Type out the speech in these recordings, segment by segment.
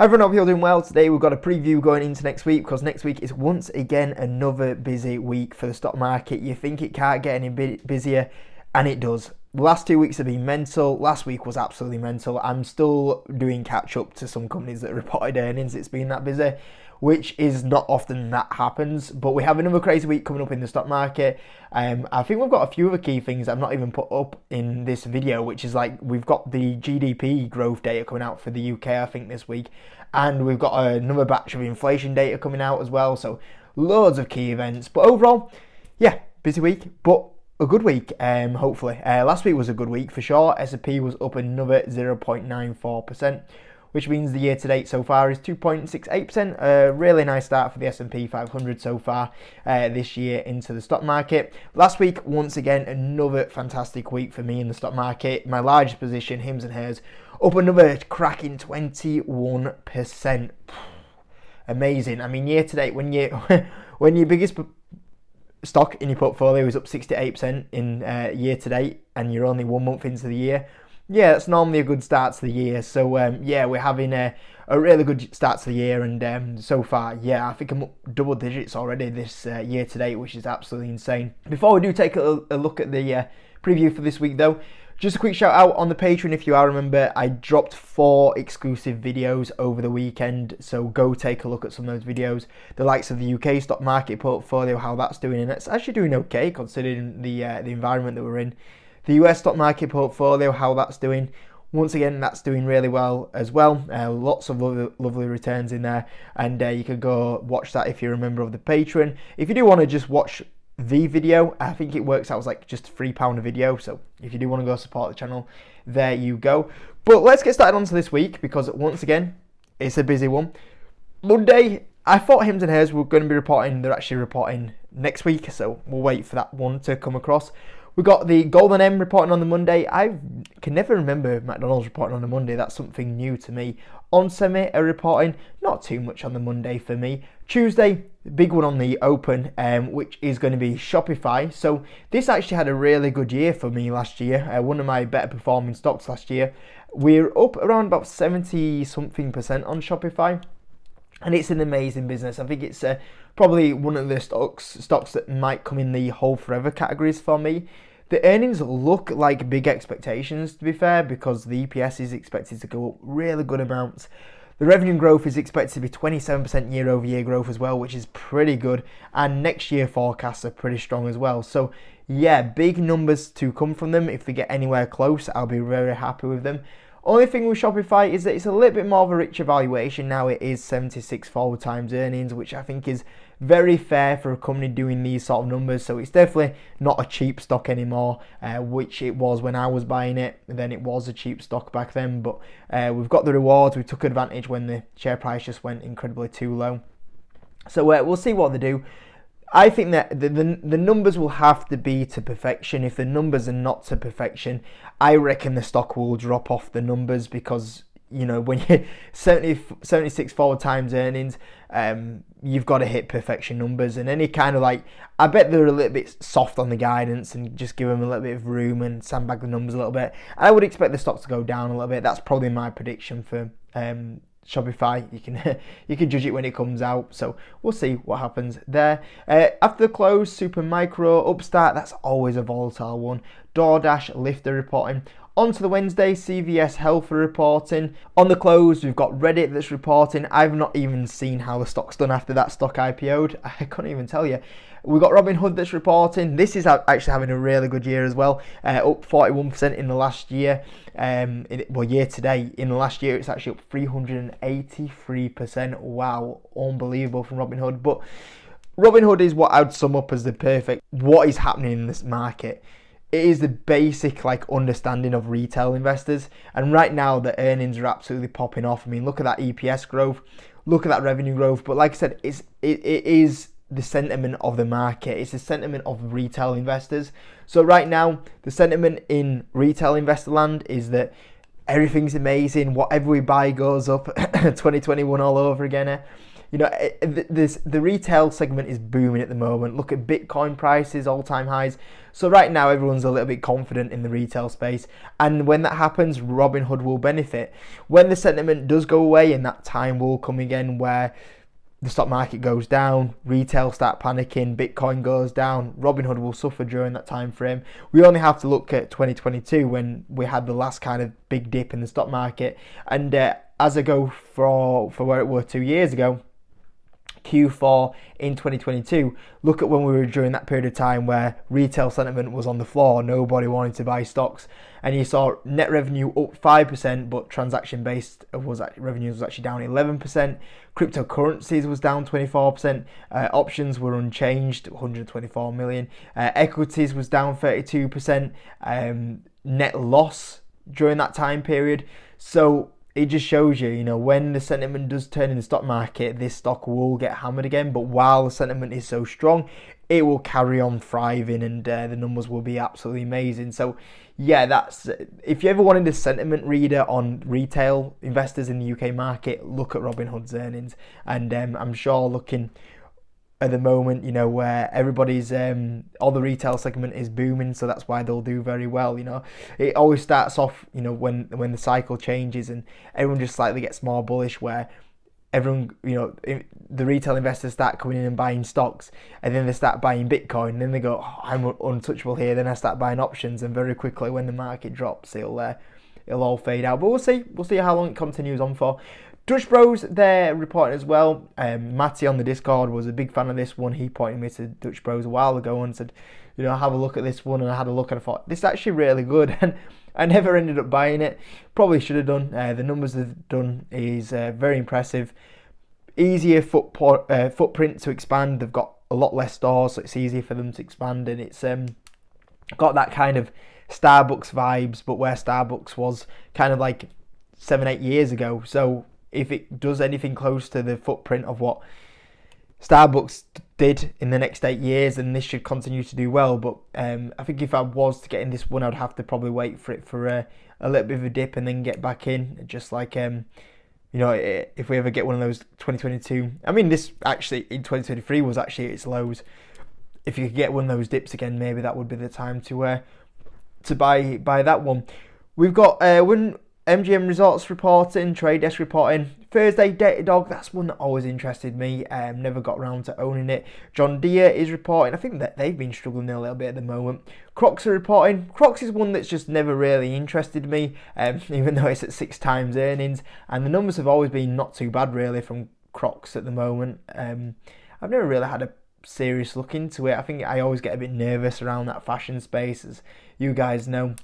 Hi everyone, hope you're doing well. Today we've got a preview going into next week because next week is once again another busy week for the stock market. You think it can't get any busier, and it does. The last 2 weeks have been mental. Last week was absolutely mental. I'm still doing catch up to some companies that reported earnings. It's been that busy, which is not often that happens. But we have another crazy week coming up in the stock market. I think we've got a few other key things I've not even put up in this video, which is like we've got the GDP growth data coming out for the UK, I think, this week. And we've got another batch of inflation data coming out as well. So loads of key events. But overall, yeah, busy week, but a good week, hopefully. Last week was a good week for sure. S&P was up another 0.94%, which means the year to date so far is 2.68%. A really nice start for the S&P 500 so far this year into the stock market. Last week, once again, another fantastic week for me in the stock market. My largest position, Hims and Hers, up another cracking 21%. Amazing. I mean, year to date, when your biggest stock in your portfolio is up 68% in year to date, and you're only 1 month into the year, yeah, that's normally a good start to the year. So yeah, we're having a really good start to the year, and so far, yeah, I think I'm up double digits already this year to date, which is absolutely insane. Before we do take a look at the preview for this week, though, just a quick shout out on the Patreon. If you are, remember, I dropped 4 exclusive videos over the weekend, so go take a look at some of those videos. The likes of the UK stock market portfolio, how that's doing, and it's actually doing okay considering the environment that we're in. The US stock market portfolio, how that's doing. Once again, that's doing really well as well. Lots of lovely returns in there, and you can go watch that if you're a member of the Patreon. If you do want to just watch the video, I think it works out as like just £3 a video, so if you do want to go support the channel, there you go. But let's get started onto this week, because once again, it's a busy one. Monday, I thought Hims and Hers were going to be reporting. They're actually reporting next week, so we'll wait for that one to come across. We got the Golden M reporting on the Monday. I can never remember McDonald's reporting on the Monday. That's something new to me. OnSemi are reporting. Not too much on the Monday for me. Tuesday, big one on the open, which is going to be Shopify. So this actually had a really good year for me last year. One of my better performing stocks last year. We're up around about 70-something% on Shopify. And it's an amazing business. I think it's probably one of the stocks that might come in the hold forever categories for me. The earnings look like big expectations, to be fair, because the EPS is expected to go up really good amounts. The revenue growth is expected to be 27% year over year growth as well, which is pretty good. And next year forecasts are pretty strong as well. So yeah, big numbers to come from them. If they get anywhere close, I'll be very happy with them. Only thing with Shopify is that it's a little bit more of a richer valuation now. It is 76 forward times earnings, which I think is very fair for a company doing these sort of numbers. So it's definitely not a cheap stock anymore, which it was when I was buying it. Then it was a cheap stock back then, but we've got the rewards. We took advantage when the share price just went incredibly too low. So we'll see what they do. I think that the numbers will have to be to perfection. If the numbers are not to perfection, I reckon the stock will drop off the numbers, because, you know, when you're 76 forward times earnings, you've got to hit perfection numbers. And any kind of like, I bet they're a little bit soft on the guidance and just give them a little bit of room and sandbag the numbers a little bit. I would expect the stock to go down a little bit. That's probably my prediction for Shopify. You can judge it when it comes out, so we'll see what happens there. After the close, Supermicro, Upstart, that's always a volatile one. DoorDash, Lyft are reporting. On to the Wednesday, CVS Health are reporting. On the close, we've got Reddit that's reporting. I've not even seen how the stock's done after that stock IPO'd. I couldn't even tell you. We've got Robinhood that's reporting. This is actually having a really good year as well. Up 41% in the last year. Year to date. In the last year, it's actually up 383%. Wow, unbelievable from Robinhood. But Robinhood is what I'd sum up as the perfect, what is happening in this market. It is the basic understanding of retail investors, and right now the earnings are absolutely popping off. I mean, look at that EPS growth, look at that revenue growth. But like I said, it is the sentiment of the market. It's the sentiment of retail investors. So right now, the sentiment in retail investor land is that everything's amazing. Whatever we buy goes up. 2021 all over again. The retail segment is booming at the moment. Look at Bitcoin prices, all-time highs. So right now, everyone's a little bit confident in the retail space. And when that happens, Robinhood will benefit. When the sentiment does go away, and that time will come again where the stock market goes down, retail start panicking, Bitcoin goes down, Robinhood will suffer during that time frame. We only have to look at 2022 when we had the last kind of big dip in the stock market. And as I go for where it were 2 years ago, Q4 in 2022, look at when we were during that period of time where retail sentiment was on the floor, nobody wanted to buy stocks, and you saw net revenue up 5%, but transaction-based revenue was actually down 11%. Cryptocurrencies was down 24%. Options were unchanged, 124 million. Equities was down 32%. Net loss during that time period. So it just shows you, when the sentiment does turn in the stock market, this stock will get hammered again. But while the sentiment is so strong, it will carry on thriving, and the numbers will be absolutely amazing. So yeah, that's if you ever wanted a sentiment reader on retail investors in the UK market, look at Robinhood's earnings. And I'm sure looking at the moment, where everybody's all the retail segment is booming, so that's why they'll do very well. It always starts off, when the cycle changes and everyone just slightly gets more bullish, where everyone, the retail investors start coming in and buying stocks, and then they start buying Bitcoin, and then they go, oh, I'm untouchable here. Then I start buying options, and very quickly when the market drops, it'll all fade out. But we'll see how long it continues on for. Dutch Bros, they're reporting as well. Matty on the Discord was a big fan of this one. He pointed me to Dutch Bros a while ago and said, have a look at this one. And I had a look and I thought, this is actually really good. And I never ended up buying it. Probably should have done. The numbers they've done is very impressive. Easier footprint to expand. They've got a lot less stores, so it's easier for them to expand. And it's got that kind of Starbucks vibes, but where Starbucks was kind of like 7-8 years ago. So if it does anything close to the footprint of what Starbucks did in the next 8 years, then this should continue to do well. But I think if I was to get in this one, I'd have to probably wait for it for a little bit of a dip and then get back in. Just like, if we ever get one of those 2022, I mean, this actually in 2023 was actually its lows. If you could get one of those dips again, maybe that would be the time to buy that one. We've got when MGM Resorts reporting, Trade Desk reporting. Thursday, Datadog, that's one that always interested me. Never got around to owning it. John Deere is reporting. I think that they've been struggling a little bit at the moment. Crocs are reporting. Crocs is one that's just never really interested me, even though it's at 6 times earnings. And the numbers have always been not too bad, really, from Crocs at the moment. I've never really had a serious look into it. I think I always get a bit nervous around that fashion space, as you guys know.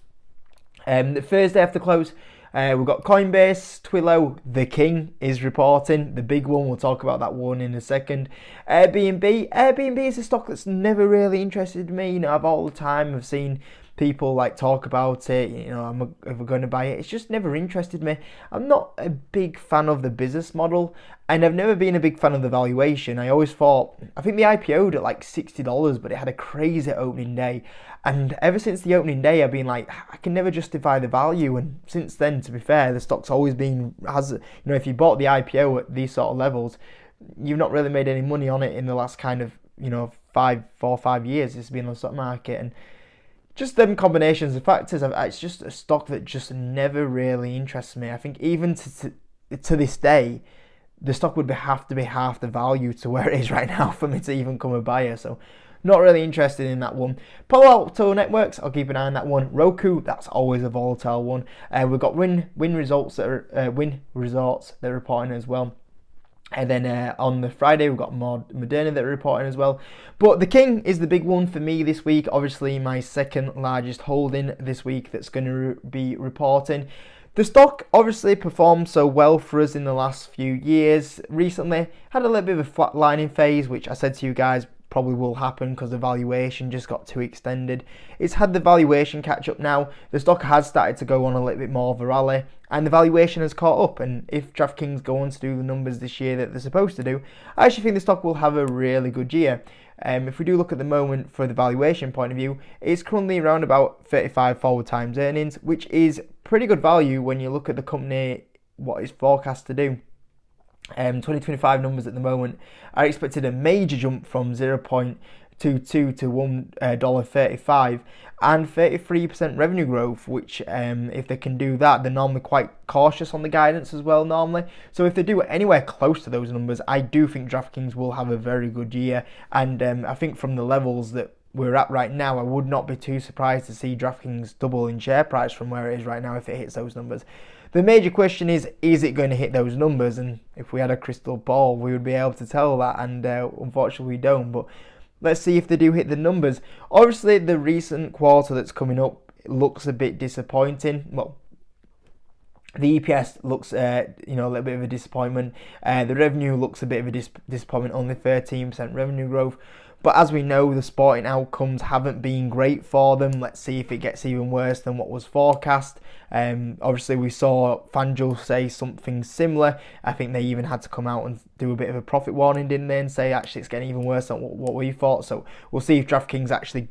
The Thursday after close, we've got Coinbase, Twilio, The King is reporting, the big one. We'll talk about that one in a second. Airbnb is a stock that's never really interested me. Of all the time I've seen people talk about it, I'm ever going to buy it. It's just never interested me. I'm not a big fan of the business model, and I've never been a big fan of the valuation. I always thought, I think they IPO'd at $60, but it had a crazy opening day. And ever since the opening day, I've been like, I can never justify the value. And since then, to be fair, the stock's always been, if you bought the IPO at these sort of levels, you've not really made any money on it in the last kind of, 4 or 5 years it's been on the stock market. And just them combinations of factors, it's just a stock that just never really interests me. I think even to this day, the stock would have to be half the value to where it is right now for me to even become a buyer. So not really interested in that one. Palo Alto Networks, I'll keep an eye on that one. Roku, that's always a volatile one. We've got Win Resorts that are reporting as well. And then on the Friday, we've got Moderna that are reporting as well. But the King is the big one for me this week. Obviously, my second largest holding this week that's going to be reporting. The stock obviously performed so well for us in the last few years. Recently, had a little bit of a flatlining phase, which I said to you guys probably will happen because the valuation just got too extended. It's had the valuation catch up now. The stock has started to go on a little bit more of a rally, and the valuation has caught up. And if DraftKings go on to do the numbers this year that they're supposed to do, I actually think the stock will have a really good year. If we do look at the moment for the valuation point of view, it's currently around about 35 forward times earnings, which is pretty good value when you look at the company, what it's forecast to do. 2025 numbers at the moment are expected a major jump from 0.22 to $1.35 and 33% revenue growth, which if they can do that, they're normally quite cautious on the guidance as well normally. So if they do anywhere close to those numbers, I do think DraftKings will have a very good year. And I think from the levels that we're at right now, I would not be too surprised to see DraftKings double in share price from where it is right now if it hits those numbers. The major question is it going to hit those numbers? And if we had a crystal ball, we would be able to tell that, and unfortunately we don't. But let's see if they do hit the numbers. Obviously, the recent quarter that's coming up looks a bit disappointing. Well, the EPS looks, a little bit of a disappointment. The revenue looks a bit of a disappointment, only 13% revenue growth. But as we know, the sporting outcomes haven't been great for them. Let's see if it gets even worse than what was forecast. Obviously, we saw FanDuel say something similar. I think they even had to come out and do a bit of a profit warning, didn't they? And say, actually, it's getting even worse than what we thought. So we'll see if DraftKings actually...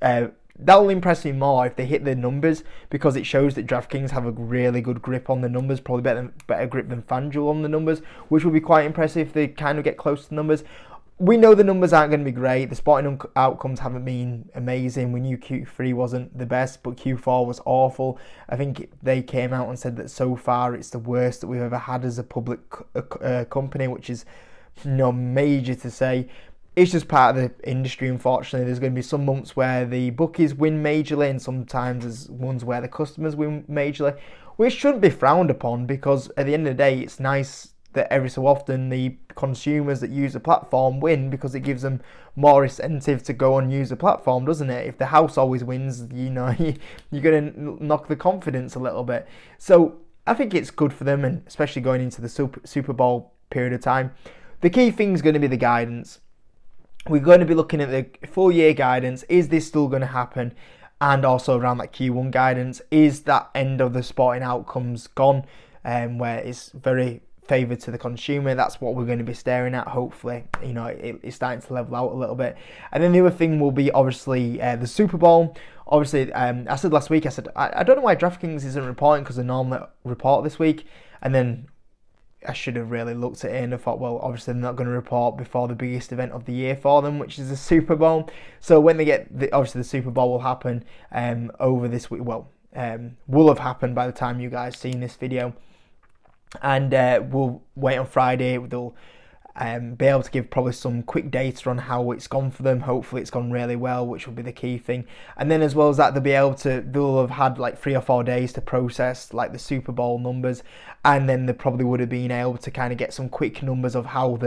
that'll impress me more if they hit the numbers, because it shows that DraftKings have a really good grip on the numbers, probably better grip than FanDuel on the numbers, which will be quite impressive if they kind of get close to the numbers. We know the numbers aren't going to be great. The sporting outcomes haven't been amazing. We knew Q3 wasn't the best, but Q4 was awful. I think they came out and said that so far it's the worst that we've ever had as a public company, which is major to say. It's just part of the industry, unfortunately. There's going to be some months where the bookies win majorly, and sometimes there's ones where the customers win majorly, which shouldn't be frowned upon, because at the end of the day, it's nice that every so often the consumers that use the platform win, because it gives them more incentive to go and use the platform, doesn't it? If the house always wins, you're going to knock the confidence a little bit. So I think it's good for them, and especially going into the Super Bowl period of time. The key thing is going to be the guidance. We're going to be looking at the full year guidance. Is this still going to happen? And also around that Q1 guidance, is that end of the sporting outcomes gone, where it's very favoured to the consumer? That's what we're going to be staring at. Hopefully, it's starting to level out a little bit. And then the other thing will be obviously the Super Bowl. Obviously, I said last week, I don't know why DraftKings isn't reporting, because they normally report this week. And then I should have really looked at it and I thought, well, obviously they're not going to report before the biggest event of the year for them, which is the Super Bowl. So when they get, obviously the Super Bowl will happen over this week. Well, will have happened by the time you guys seen this video. And we'll wait on Friday. They'll be able to give probably some quick data on how it's gone for them. Hopefully it's gone really well, which will be the key thing. And then as well as that, they'll have had like 3 or 4 days to process like the Super Bowl numbers, and then they probably would have been able to kind of get some quick numbers of how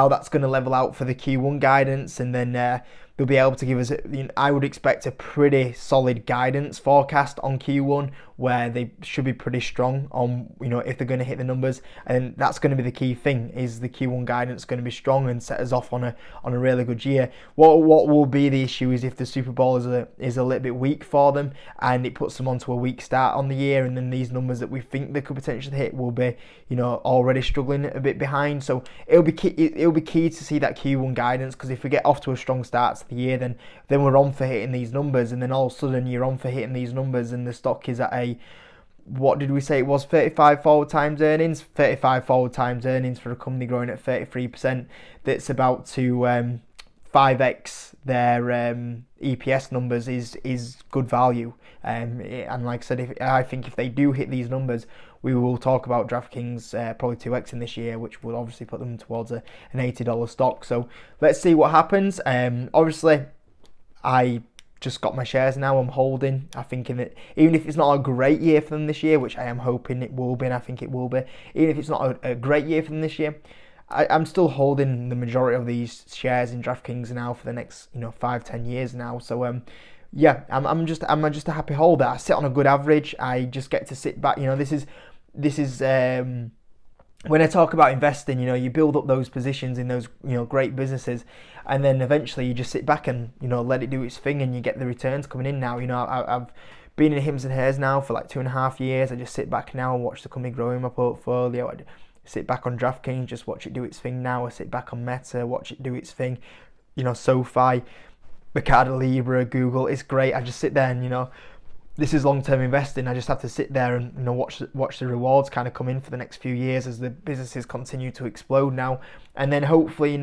that's going to level out for the Q1 guidance. And then they'll be able to give us, I would expect, a pretty solid guidance forecast on Q1, where they should be pretty strong on, if they're going to hit the numbers. And that's going to be the key thing, is the Q1 guidance going to be strong and set us off on a really good year. What will be the issue is if the Super Bowl is a little bit weak for them, and it puts them onto a weak start on the year, and then these numbers that we think they could potentially hit will be, already struggling a bit behind. So it'll be key to see that Q1 guidance, because if we get off to a strong start to the year, then we're on for hitting these numbers, and then all of a sudden you're on for hitting these numbers, and the stock is at what did we say it was, 35 forward times earnings? 35 forward times earnings for a company growing at 33%. That's about to 5x their EPS numbers is good value. And like I said, I think if they do hit these numbers, we will talk about DraftKings probably 2x in this year, which will obviously put them towards an $80 stock. So let's see what happens. Obviously, I just got my shares now. I'm holding. I'm thinking that even if it's not a great year for them this year, which I am hoping it will be, and I think it will be, even if it's not a great year for them this year, I'm still holding the majority of these shares in DraftKings now for the next 5-10 years now. So yeah, I'm just a happy holder. I sit on a good average. I just get to sit back. This is when I talk about investing, you build up those positions in those great businesses, and then eventually you just sit back and let it do its thing, and you get the returns coming in now. I've been in Hims and Hers now for like 2.5 years. I just sit back now and watch the company grow in my portfolio. I sit back on DraftKings, just watch it do its thing now. I sit back on Meta, watch it do its thing. SoFi, Mercado Libre, Google. It's great. I just sit there and this is long-term investing. I just have to sit there and watch the rewards kind of come in for the next few years as the businesses continue to explode now, and then hopefully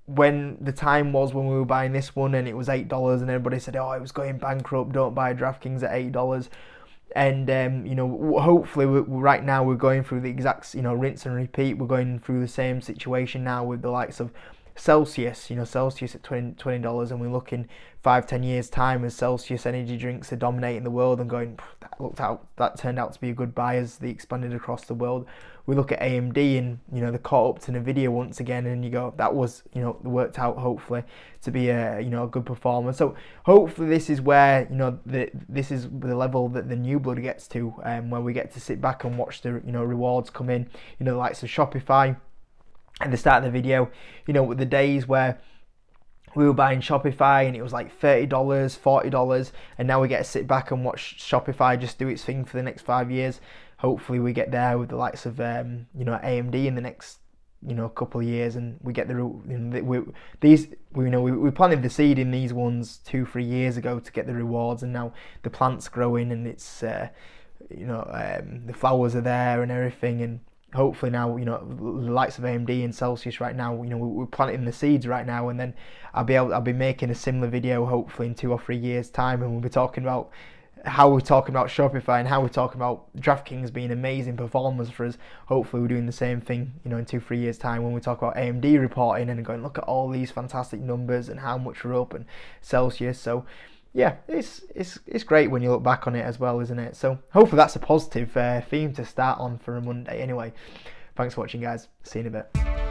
when the time was when we were buying this one and it was $8 and everybody said, oh, it was going bankrupt, don't buy DraftKings at $8. And hopefully right now we're going through the exact rinse and repeat. We're going through the same situation now with the likes of Celsius, Celsius at $20, and we're looking 5-10 years time as Celsius energy drinks are dominating the world and going, that turned out to be a good buy as they expanded across the world. We look at AMD and they caught up to Nvidia once again, and you go, that was worked out hopefully to be a good performer. So hopefully this is where this is the level that the new blood gets to, where we get to sit back and watch the rewards come in. The likes of Shopify. At the start of the video, with the days where we were buying Shopify and it was like $30, $40, and now we get to sit back and watch Shopify just do its thing for the next 5 years. Hopefully we get there with the likes of AMD in the next couple of years, and we get we planted the seed in these ones 2-3 years ago to get the rewards, and now the plant's growing and it's the flowers are there and everything, and hopefully now the likes of AMD and Celsius right now, we're planting the seeds right now, and then I'll be making a similar video hopefully in 2 or 3 years time, and we'll be talking about how we're talking about Shopify and how we're talking about DraftKings being amazing performers for us. Hopefully we're doing the same thing in 2-3 years time when we talk about AMD reporting and going, look at all these fantastic numbers and how much we're up, and Celsius. So yeah, it's great when you look back on it as well, isn't it? So hopefully that's a positive theme to start on for a Monday. Anyway, thanks for watching, guys. See you in a bit.